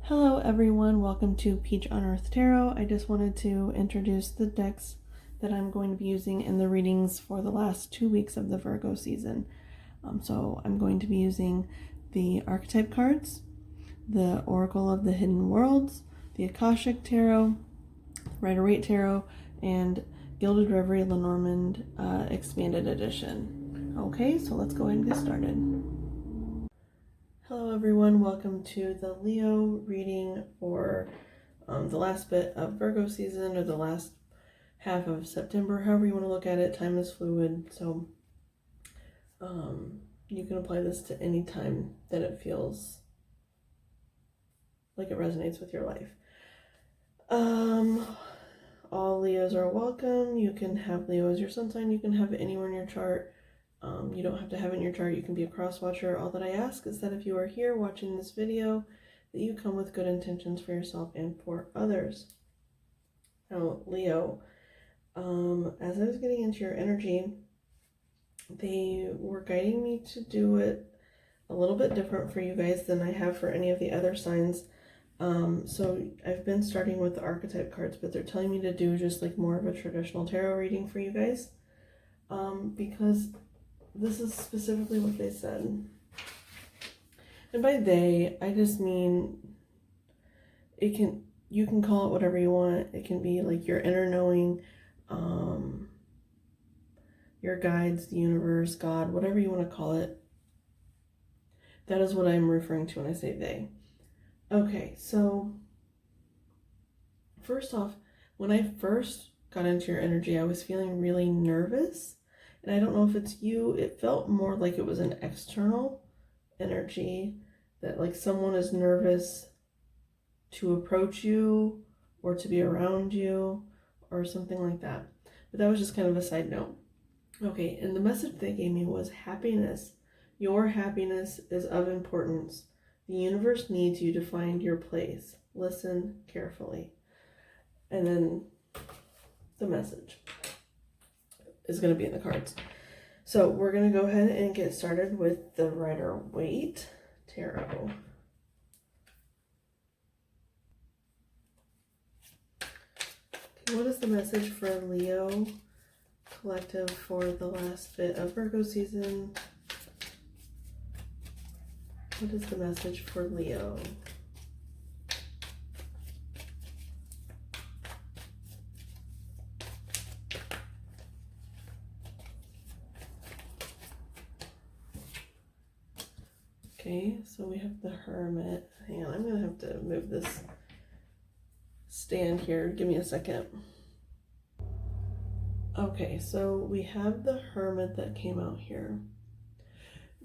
Hello everyone, welcome to Peach on Earth Tarot. I just wanted to introduce the decks that I'm going to be using in the readings for the last 2 weeks of the Virgo season. So I'm going to be using the Archetype cards, the Oracle of the Hidden Worlds, the Akashic Tarot, Rider-Waite Tarot, and Gilded Reverie Lenormand Expanded Edition. Okay, so let's go ahead and get started. Hello everyone, welcome to the Leo reading for the last bit of Virgo season, or the last half of September, however you want to look at it. Time is fluid, so you can apply this to any time that it feels like it resonates with your life. All Leos are welcome. You can have Leo as your sun sign, you can have it anywhere in your chart. You don't have to have it in your chart. You can be a cross watcher. All that I ask is that if you are here watching this video, that you come with good intentions for yourself and for others. Now, Leo, as I was getting into your energy, they were guiding me to do it a little bit different for you guys than I have for any of the other signs. So I've been starting with the archetype cards, but they're telling me to do just like more of a traditional tarot reading for you guys, because this is specifically what they said. And by they, I just mean you can call it whatever you want. It can be like your inner knowing, your guides, the universe, God, whatever you want to call it. That is what I'm referring to when I say they. Okay, so first off, when I first got into your energy, I was feeling really nervous. And I don't know if it's you, it felt more like it was an external energy, that like someone is nervous to approach you or to be around you or something like that. But that was just kind of a side note. Okay, and the message they gave me was happiness. Your happiness is of importance. The universe needs you to find your place. Listen carefully. And then the message is going to be in the cards. So we're going to go ahead and get started with the Rider-Waite Tarot. Okay, what is the message for Leo collective for the last bit of Virgo season? What is the message for Leo? Okay, so we have the Hermit. Hang on, I'm going to have to move this stand here. Give me a second. Okay, so we have the Hermit that came out here.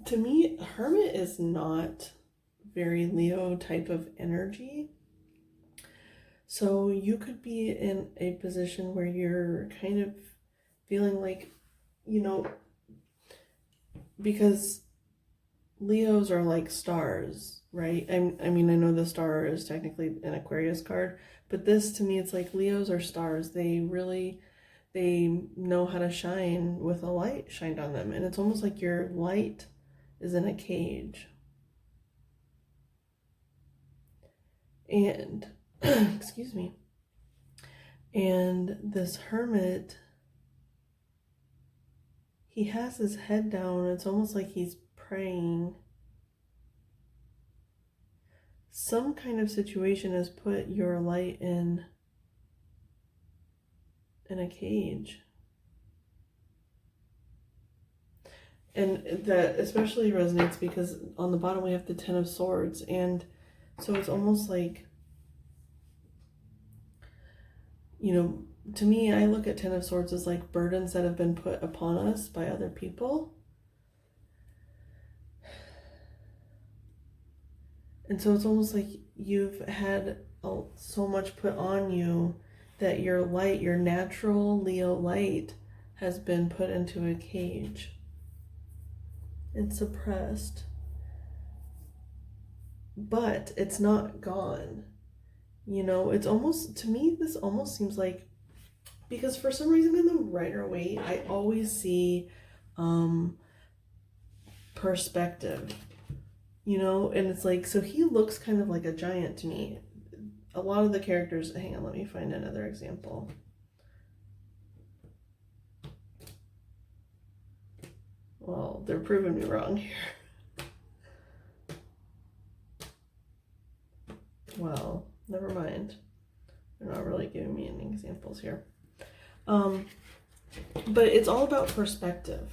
To me, Hermit is not very Leo type of energy. So you could be in a position where you're kind of feeling like, because Leos are like stars, right? I mean, I know the star is technically an Aquarius card, but this to me, it's like Leos are stars. They know how to shine with a light shined on them. And it's almost like your light is in a cage. And, excuse me. And this Hermit, he has his head down. It's almost like he's praying. Some kind of situation has put your light in a cage. And that especially resonates because on the bottom we have the Ten of Swords. And so it's almost like, to me, I look at Ten of Swords as like burdens that have been put upon us by other people. And so it's almost like you've had so much put on you that your light, your natural Leo light, has been put into a cage. It's suppressed. But it's not gone. It's almost, to me, this almost seems like, because for some reason in the Rider-Waite, I always see perspective. you know, and it's like, so he looks kind of like a giant to me. A lot of the characters, hang on, let me find another example. Well, they're proving me wrong here. Well, never mind. They're not really giving me any examples here. But it's all about perspective,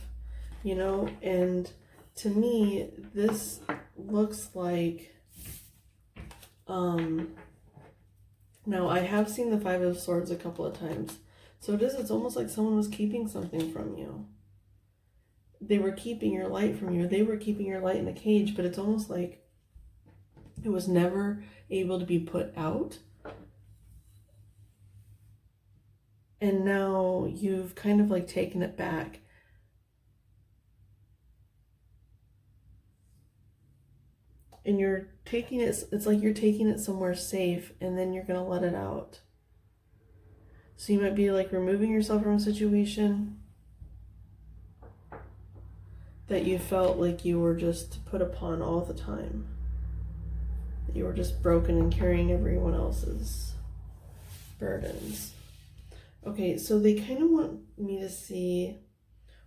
you know, and to me, this looks like, now I have seen the Five of Swords a couple of times. So it's almost like someone was keeping something from you. They were keeping your light from you. They were keeping your light in a cage, but it's almost like it was never able to be put out. And now you've kind of like taken it back. And you're taking it, it's like you're taking it somewhere safe, and then you're going to let it out. So you might be like removing yourself from a situation that you felt like you were just put upon all the time. That you were just broken and carrying everyone else's burdens. Okay, so they kind of want me to see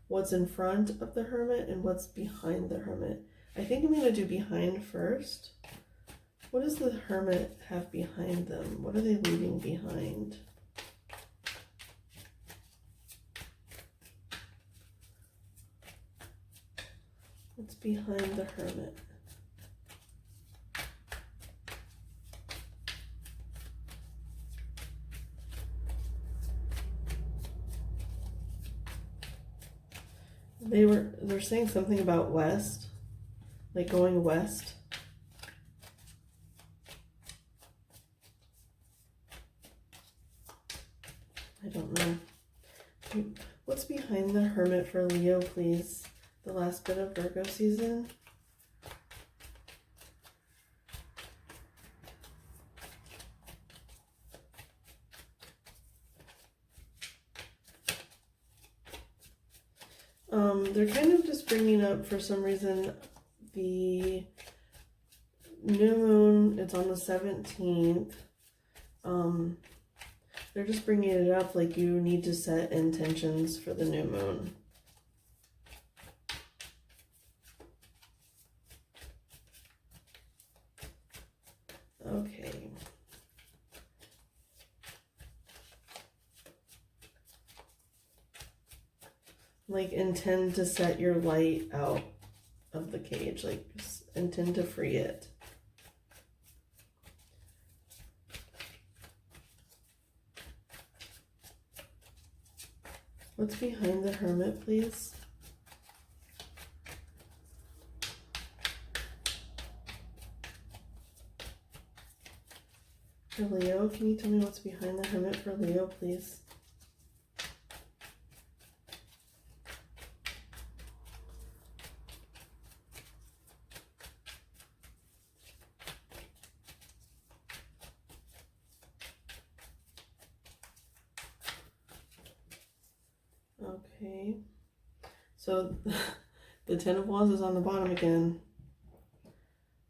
what's in front of the Hermit and what's behind the Hermit. I think I'm going to do behind first. What does the Hermit have behind them? What are they leaving behind? What's behind the Hermit? They're saying something about west, like going west. I don't know. What's behind the Hermit for Leo, please? The last bit of Virgo season. They're kind of just bringing up, for some reason, the new moon. It's on the 17th. They're just bringing it up like you need to set intentions for the new moon. Okay. Like intend to set your light out of the cage, like intend to free it. What's behind the Hermit, please? For Leo, can you tell me what's behind the Hermit for Leo, please? Okay, so the Ten of Wands is on the bottom again.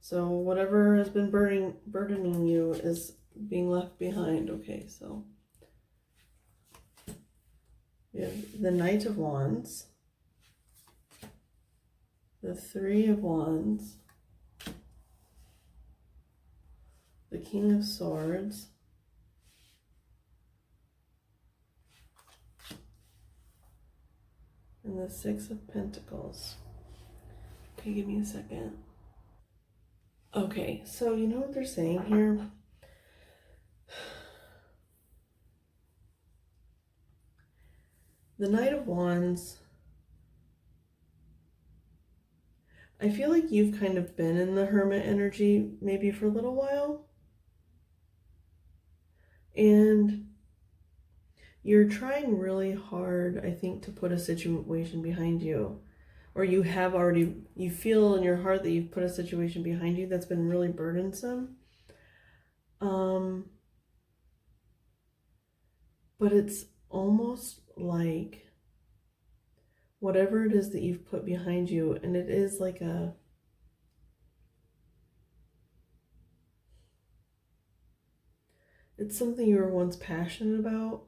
So whatever has been burdening you is being left behind. Okay, so we have the Knight of Wands, the Three of Wands, the King of Swords, and the Six of Pentacles. Okay, give me a second. Okay, so you know what they're saying here? The Knight of Wands, I feel like you've kind of been in the Hermit energy maybe for a little while. And you're trying really hard, I think, to put a situation behind you. Or you have already, you feel in your heart that you've put a situation behind you that's been really burdensome. But it's almost like whatever it is that you've put behind you, and it is like It's something you were once passionate about.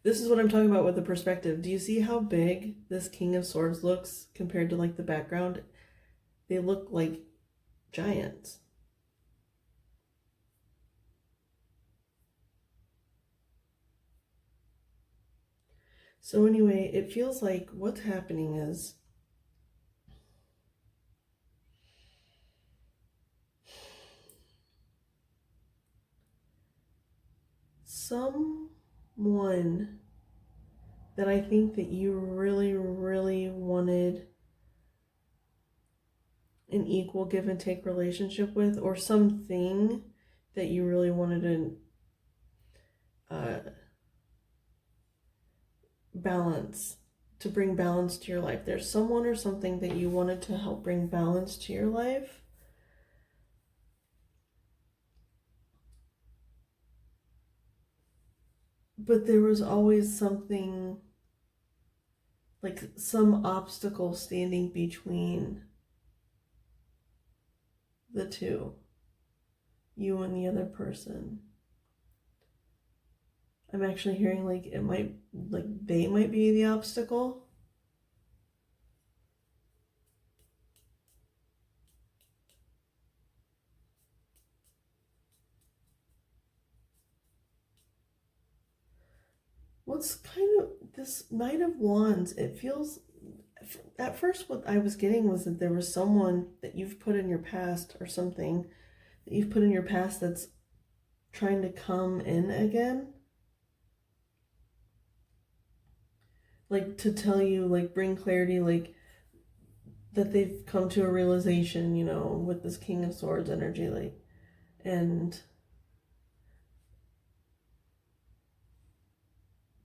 This is what I'm talking about with the perspective. Do you see how big this King of Swords looks compared to like the background? They look like giants. So anyway, it feels like what's happening is someone that I think that you really, really wanted an equal give and take relationship with, or something that you really wanted to balance, to bring balance to your life. There's someone or something that you wanted to help bring balance to your life. But there was always something, like some obstacle standing between the two, you and the other person. I'm actually hearing like it might, like they might be the obstacle. What's kind of this Knight of Wands, it feels, at first what I was getting was that there was someone that you've put in your past, or something that you've put in your past that's trying to come in again. Like to tell you, like bring clarity, like that they've come to a realization, you know, with this King of Swords energy, like, and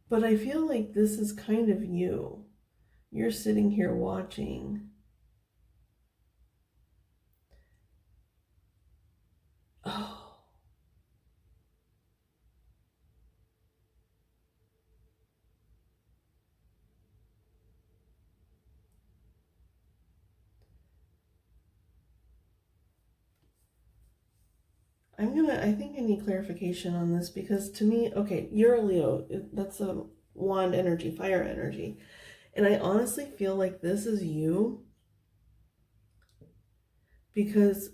but I feel like this is kind of you. You're sitting here watching. Oh. I think I need clarification on this, because to me, okay, you're a Leo. That's a wand energy, fire energy. And I honestly feel like this is you, because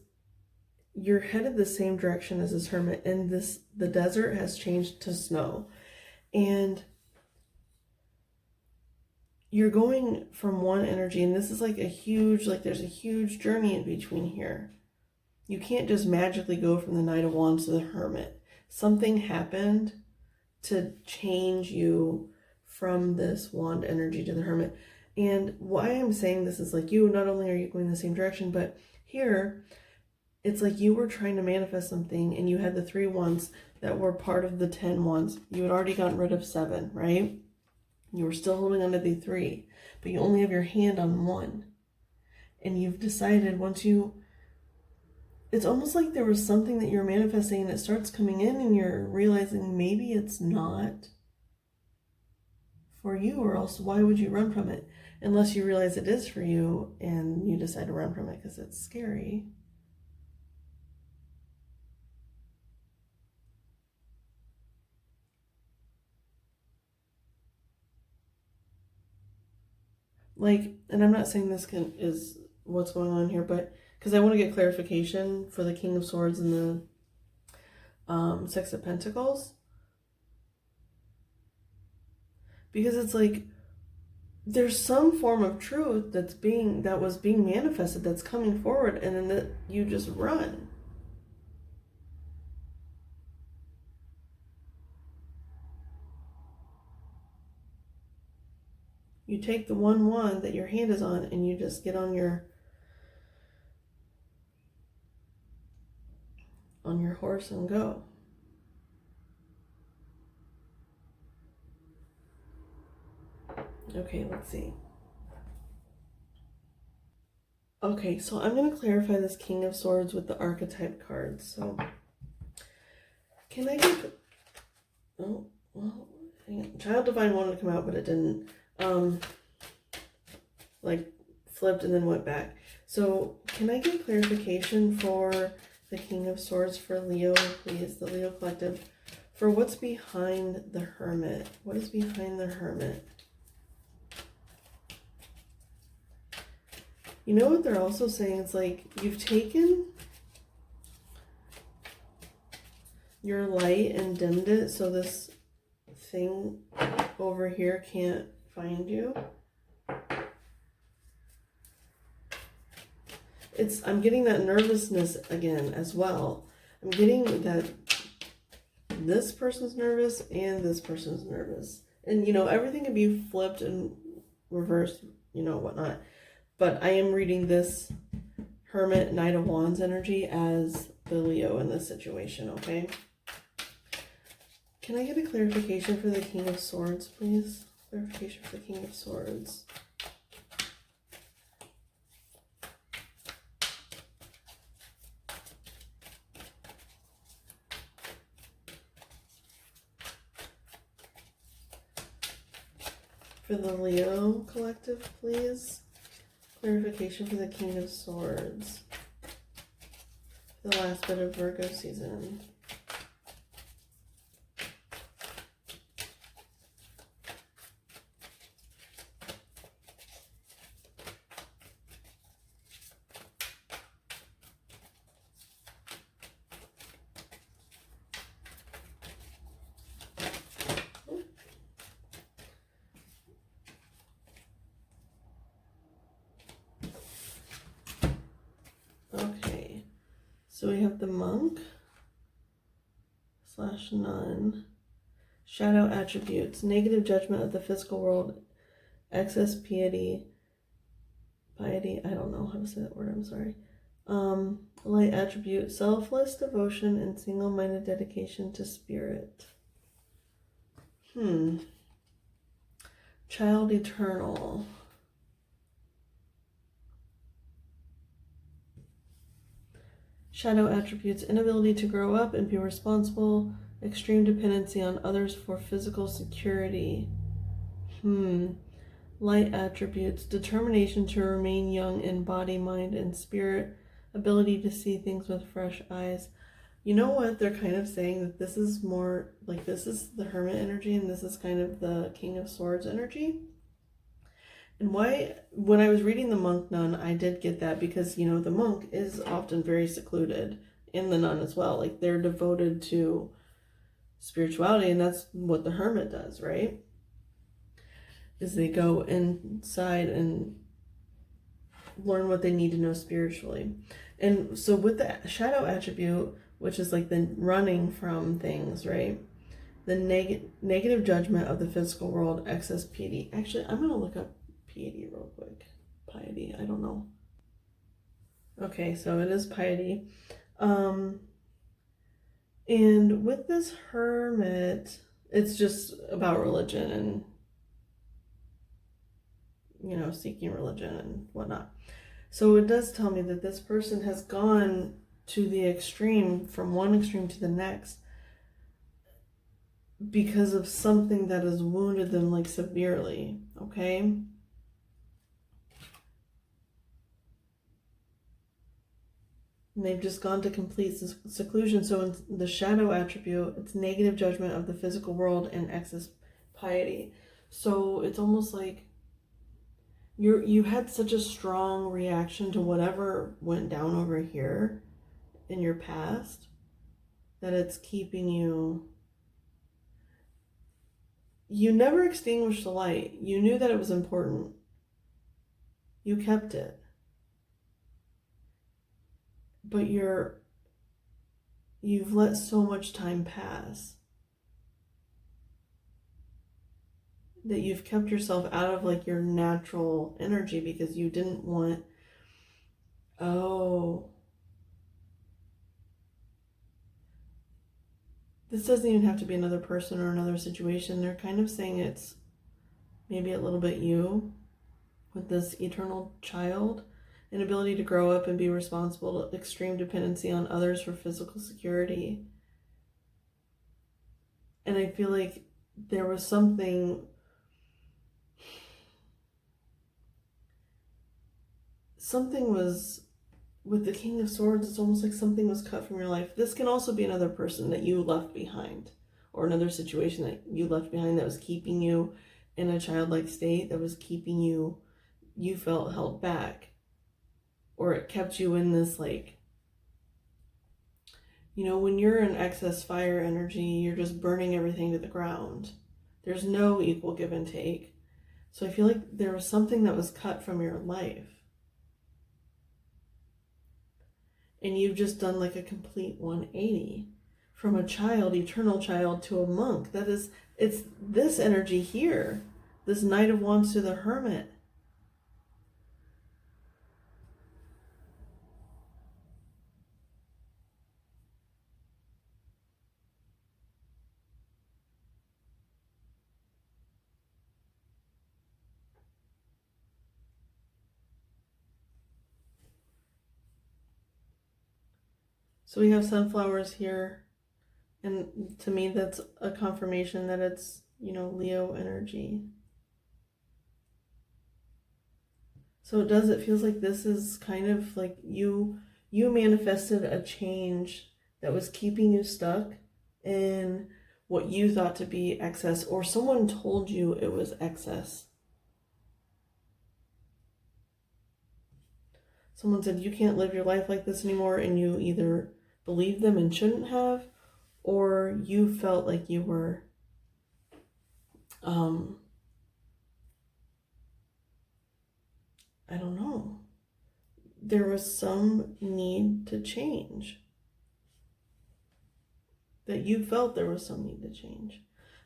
you're headed the same direction as this hermit, and the desert has changed to snow. And you're going from one energy, and this is like a huge, like there's a huge journey in between here. You can't just magically go from the Knight of Wands to the Hermit. Something happened to change you from this wand energy to the Hermit. And why I'm saying this is like you, not only are you going the same direction, but here, it's like you were trying to manifest something, and you had the 3 wands that were part of the 10 wands. You had already gotten rid of 7, right? You were still holding on to the 3, but you only have your hand on 1. And you've decided it's almost like there was something that you're manifesting, and it starts coming in, and you're realizing maybe it's not for you, or else why would you run from it? Unless you realize it is for you and you decide to run from it because it's scary. Like, and I'm not saying this is what's going on here, but because I want to get clarification for the King of Swords and the Six of Pentacles. Because it's like there's some form of truth that was being manifested, that's coming forward, and then that you just run. You take the 1 wand that your hand is on, and you just get on your horse and go. Okay, let's see. Okay, so I'm going to clarify this King of Swords with the archetype cards. So, can I get... Oh, well, hang on. Child Divine wanted to come out, but it didn't. Like, flipped and then went back. So can I get clarification for the King of Swords for Leo, please, the Leo collective, for what's behind the Hermit? What is behind the Hermit? You know what they're also saying? It's like you've taken your light and dimmed it so this thing over here can't find you. I'm getting that nervousness again as well. I'm getting that this person's nervous and this person's nervous. And, you know, everything can be flipped and reversed, you know, whatnot. But I am reading this Hermit Knight of Wands energy as the Leo in this situation, okay? Can I get a clarification for the King of Swords, please? Clarification for the King of Swords. For the Leo collective, please. Clarification for the King of Swords. The last bit of Virgo season. Okay, so we have the Monk / Nun. Shadow attributes. Negative judgment of the physical world. Excess piety. I don't know how to say that word, I'm sorry. Light attribute. Selfless devotion and single-minded dedication to spirit. Child eternal. Shadow attributes. Inability to grow up and be responsible. Extreme dependency on others for physical security. Light attributes. Determination to remain young in body, mind, and spirit. Ability to see things with fresh eyes. You know what? They're kind of saying that this is more like this is the Hermit energy and this is kind of the King of Swords energy. And why, when I was reading the Monk Nun, I did get that because, you know, the monk is often very secluded, and the nun as well. Like, they're devoted to spirituality, and that's what the hermit does, right? Is they go inside and learn what they need to know spiritually. And so with the shadow attribute, which is like the running from things, right? The negative judgment of the physical world, excess piety. Actually, I'm going to look up piety real quick. Piety, I don't know. Okay, so it is piety. And with this hermit, it's just about religion and, you know, seeking religion and whatnot. So it does tell me that this person has gone to the extreme, from one extreme to the next, because of something that has wounded them, like, severely, okay? And they've just gone to complete seclusion. So in the shadow attribute, it's negative judgment of the physical world and excess piety. So it's almost like you had such a strong reaction to whatever went down over here in your past that it's keeping you. You never extinguished the light. You knew that it was important. You kept it. But you've let so much time pass that you've kept yourself out of, like, your natural energy because you didn't want, this doesn't even have to be another person or another situation. They're kind of saying it's maybe a little bit you with this eternal child, inability to grow up and be responsible, extreme dependency on others for physical security. And I feel like there was something something was, with the King of Swords, it's almost like something was cut from your life. This can also be another person that you left behind, or another situation that you left behind that was keeping you in a childlike state, that was keeping you, you felt held back, or it kept you in this, like, you know, when you're in excess fire energy, you're just burning everything to the ground. There's no equal give and take. So I feel like there was something that was cut from your life. And you've just done like a complete 180 from a child, eternal child, to a monk. That is, it's this energy here, this Knight of Wands to the Hermit. So we have sunflowers here, and to me that's a confirmation that it's, you know, Leo energy. So it feels like this is kind of like you manifested a change that was keeping you stuck in what you thought to be excess, or someone told you it was excess. Someone said you can't live your life like this anymore, and you either believed them and shouldn't have, or you felt like you were I don't know. There was some need to change. That you felt there was some need to change.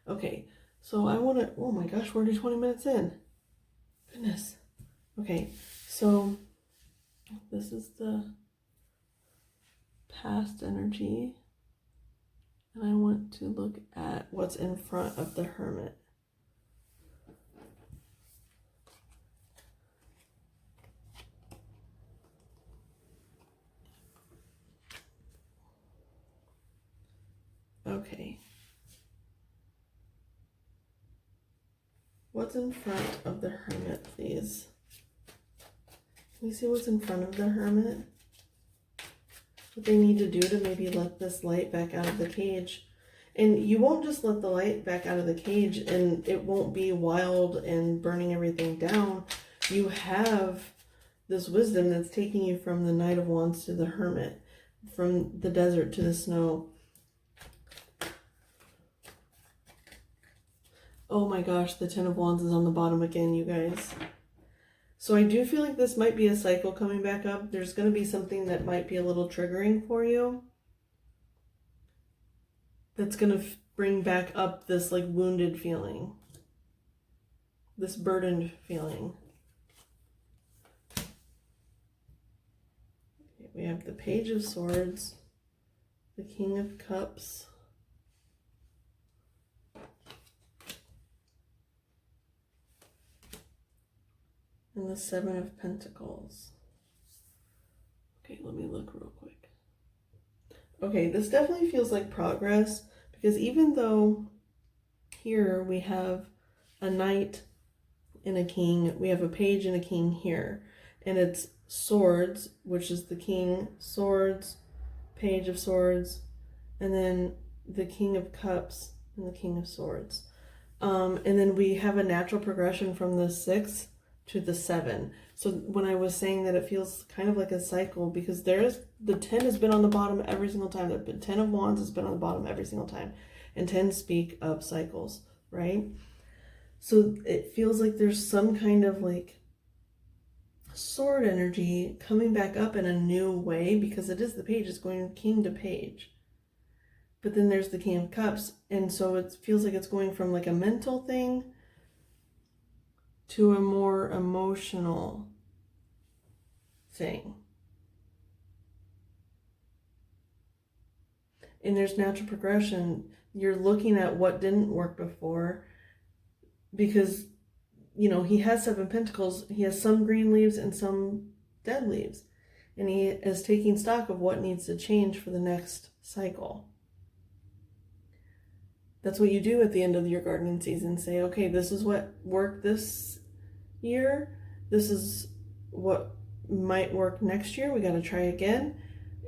Okay, so I want to, oh my gosh, we're already 20 minutes in. Goodness. Okay, so this is the past energy. And I want to look at what's in front of the Hermit. Okay. What's in front of the Hermit, please? Can you see what's in front of the Hermit? What they need to do to maybe let this light back out of the cage. And you won't just let the light back out of the cage and it won't be wild and burning everything down. You have this wisdom that's taking you from the Knight of Wands to the Hermit, from the desert to the snow. Oh my gosh, the Ten of Wands is on the bottom again, you guys. So I do feel like this might be a cycle coming back up. There's going to be something that might be a little triggering for you. That's going to bring back up this like wounded feeling. This burdened feeling. Okay, we have the Page of Swords. The King of Cups. And the Seven of Pentacles. Okay, let me look real quick. Okay, this definitely feels like progress, because even though here we have a knight and a king, we have a page and a king here, and it's swords, which is the king, swords, Page of Swords, and then the King of Cups and the King of Swords. And then we have a natural progression from the 6 to the 7. So when I was saying that it feels kind of like a cycle, because there's the 10 has been on the bottom every single time. The 10 of Wands has been on the bottom every single time. And 10 speak of cycles, right? So it feels like there's some kind of like sword energy coming back up in a new way, because it is the page, it's going king to page. But then there's the King of Cups, and so it feels like it's going from like a mental thing to a more emotional thing. And there's natural progression. You're looking at what didn't work before, because, you know, he has 7 pentacles. He has some green leaves and some dead leaves. And he is taking stock of what needs to change for the next cycle. That's what you do at the end of your gardening season. Say, okay, this is what worked this year. This is what might work next year. We got to try again.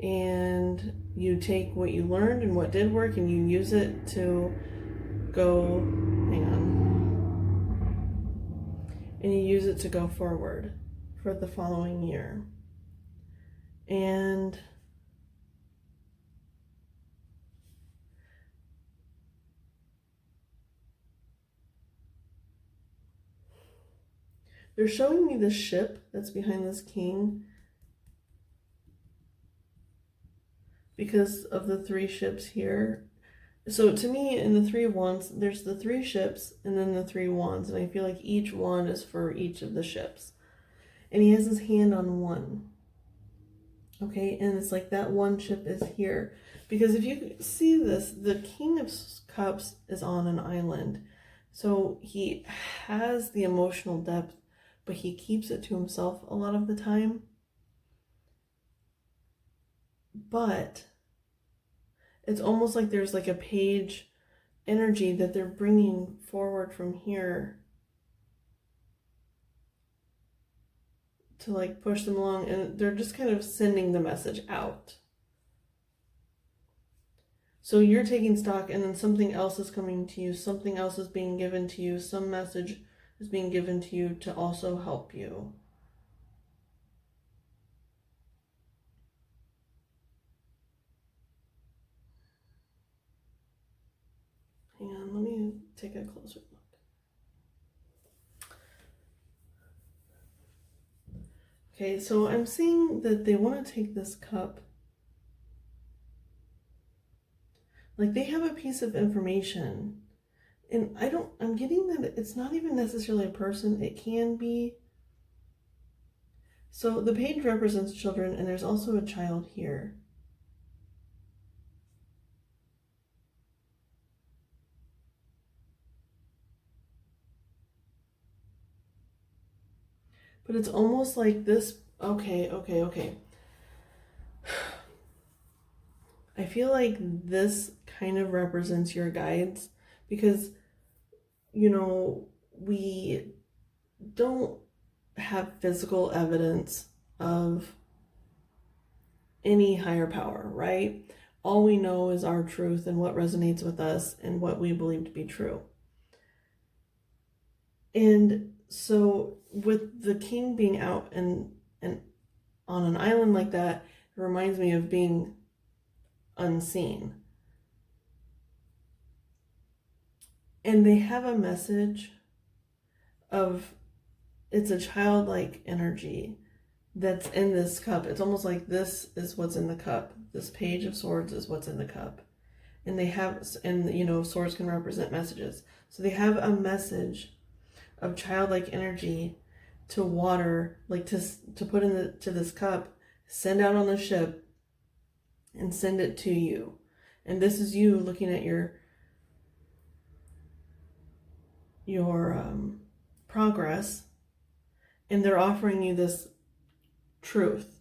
And you take what you learned and what did work and you use it to go, hang on, and you use it to go forward for the following year. And they're showing me this ship that's behind this king because of the 3 ships here. So to me, in the 3 of Wands, there's the 3 ships and then the 3 wands, and I feel like each wand is for each of the ships. And he has his hand on one. Okay, and it's like that one ship is here. Because if you see this, the King of Cups is on an island. So he has the emotional depth, but he keeps it to himself a lot of the time. But it's almost like there's like a page energy that they're bringing forward from here to like push them along, and they're just kind of sending the message out. So you're taking stock and then something else is coming to you, something else is being given to you, some message is being given to you to also help you. Hang on, let me take a closer look. Okay, so I'm seeing that they want to take this cup. Like they have a piece of information. And I'm getting that it's not even necessarily a person. It can be. So the page represents children, and there's also a child here. But it's almost like this. Okay. I feel like this kind of represents your guides because, you know, we don't have physical evidence of any higher power, right? All we know is our truth and what resonates with us and what we believe to be true. And so with the king being out and on an island like that, it reminds me of being unseen. And they have a message of, it's a childlike energy that's in this cup. It's almost like this is what's in the cup. This page of swords is what's in the cup. And they have, and you know, swords can represent messages. So they have a message of childlike energy to water, like to put to this cup, send out on the ship and send it to you. And this is you looking at your progress, and they're offering you this truth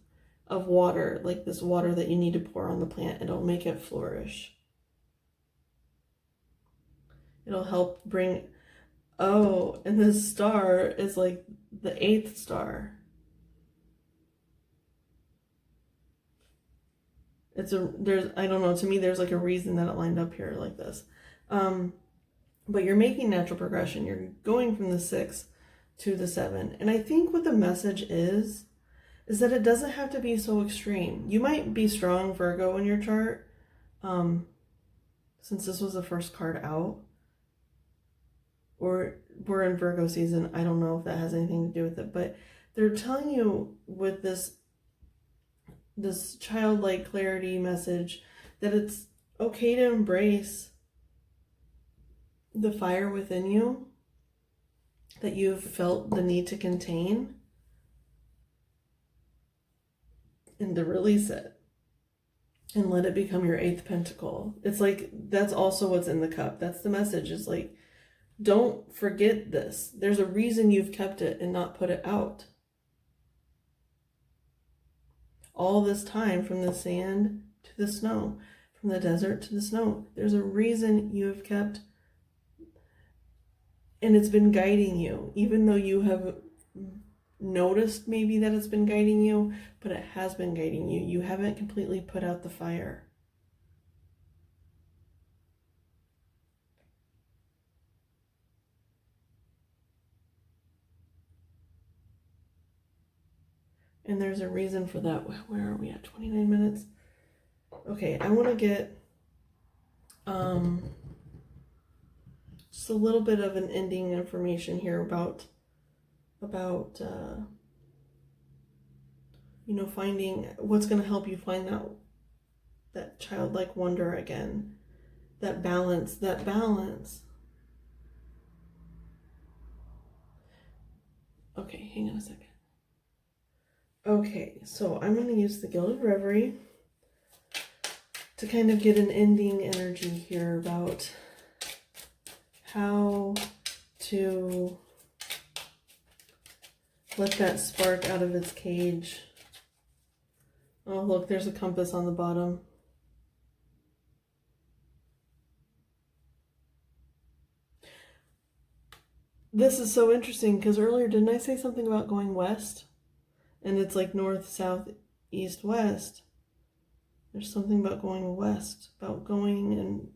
of water, like this water that you need to pour on the plant. It'll make it flourish. It'll help bring, oh, and this star is like the 8th star. I don't know, to me there's like a reason that it lined up here like this. But you're making natural progression. You're going from the 6 to the 7. And I think what the message is that it doesn't have to be so extreme. You might be strong Virgo in your chart, since this was the first card out. Or we're in Virgo season. I don't know if that has anything to do with it. But they're telling you with this childlike clarity message that it's okay to embrace the fire within you that you've felt the need to contain and to release it and let it become your 8th pentacle. It's like, that's also what's in the cup. That's the message. It's like, don't forget this. There's a reason you've kept it and not put it out. All this time, from the sand to the snow, from the desert to the snow, there's a reason you have kept, and it's been guiding you, even though you have noticed maybe that it's been guiding you, but it has been guiding you. You haven't completely put out the fire. And there's a reason for that. Where are we at? 29 minutes. Okay, I want to get just a little bit of an ending information here about you know, finding what's going to help you find that childlike wonder again, that balance. Okay, hang on a second. Okay, so I'm going to use the Gilded Reverie to kind of get an ending energy here about how to let that spark out of its cage. Oh, look, there's a compass on the bottom. This is so interesting because earlier, didn't I say something about going west? And it's like north, south, east, west. There's something about going west, about going and...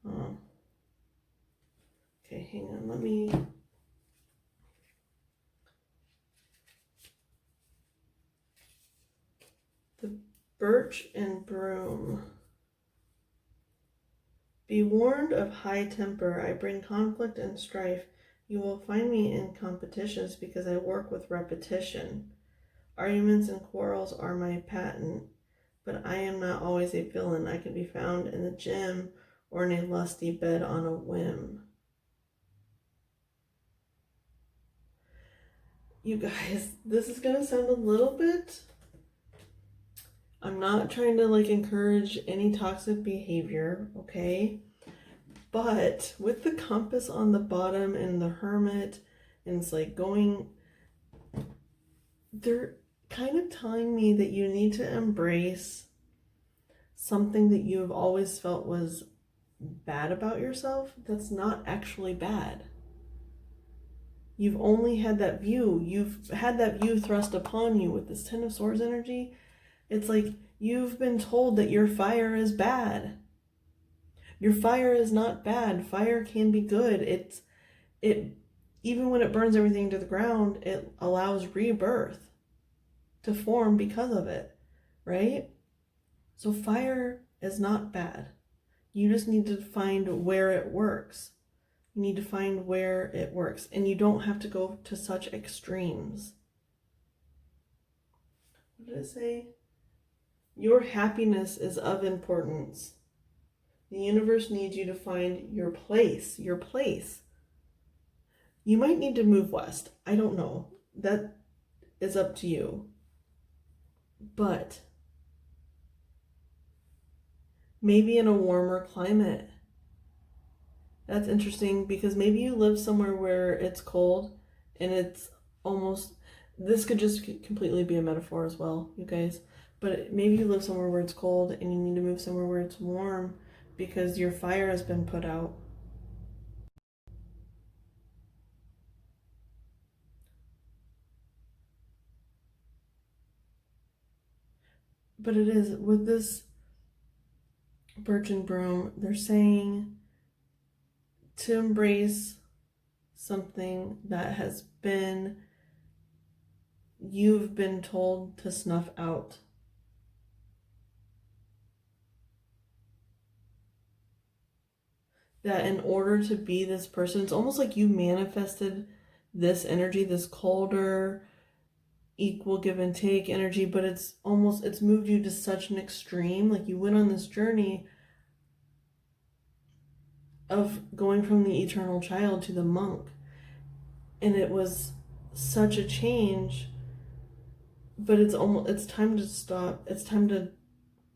Oh. Okay, hang on, let me... The birch and broom. Be warned of high temper. I bring conflict and strife. You will find me in competitions because I work with repetition. Arguments and quarrels are my patent, but I am not always a villain. I can be found in the gym or in a lusty bed on a whim. You guys, this is going to sound a little bit... I'm not trying to like encourage any toxic behavior, okay? But with the compass on the bottom and the hermit, and it's like going, they're kind of telling me that you need to embrace something that you have always felt was bad about yourself that's not actually bad. You've only had that view. You've had that view thrust upon you with this Ten of Swords energy. It's like you've been told that your fire is bad. Your fire is not bad. Fire can be good. It even when it burns everything to the ground, it allows rebirth to form because of it, right? So fire is not bad. You just need to find where it works. You need to find where it works, and you don't have to go to such extremes. What did it say? Your happiness is of importance. The universe needs you to find your place. Your place. You might need to move west. I don't know. That is up to you. But maybe in a warmer climate. That's interesting because maybe you live somewhere where it's cold and it's almost... This could just completely be a metaphor as well, you guys. But maybe you live somewhere where it's cold and you need to move somewhere where it's warm because your fire has been put out. But it is, with this birch and broom, they're saying to embrace something that has been, you've been told to snuff out. That in order to be this person, it's almost like you manifested this energy, this colder, equal give and take energy, but it's moved you to such an extreme. Like you went on this journey of going from the eternal child to the monk, and it was such a change, but it's time to stop. It's time to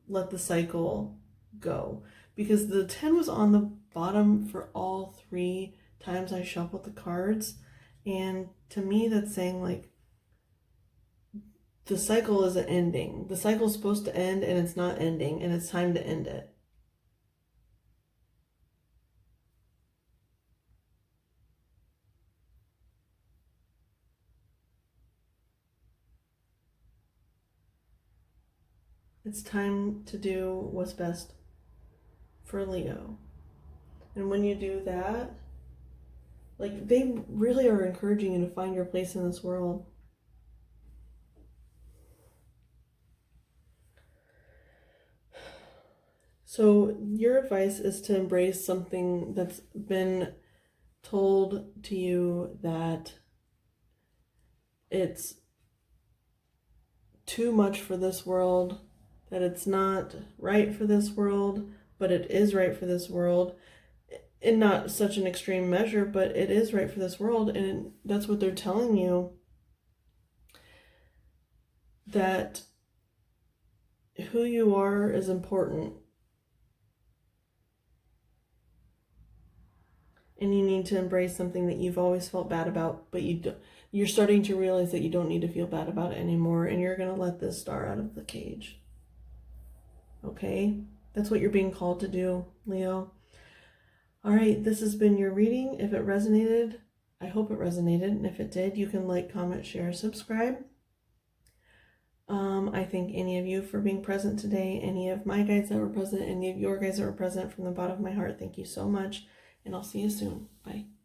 let the cycle go, because the 10 was on the bottom for all 3 times I shuffled the cards, and to me that's saying like the cycle isn't ending. The cycle's supposed to end and it's not ending, and it's time to end it. It's time to do what's best for Leo. And when you do that, like, they really are encouraging you to find your place in this world. So your advice is to embrace something that's been told to you that it's too much for this world, that it's not right for this world, but it is right for this world. In not such an extreme measure, but it is right for this world, and that's what they're telling you. That who you are is important. And you need to embrace something that you've always felt bad about, but you're starting to realize that you don't need to feel bad about it anymore, and you're going to let this star out of the cage. Okay? That's what you're being called to do, Leo. All right, this has been your reading. If it resonated, I hope it resonated. And if it did, you can like, comment, share, subscribe. I thank any of you for being present today. Any of my guides that were present, any of your guys that were present, from the bottom of my heart, thank you so much. And I'll see you soon. Bye.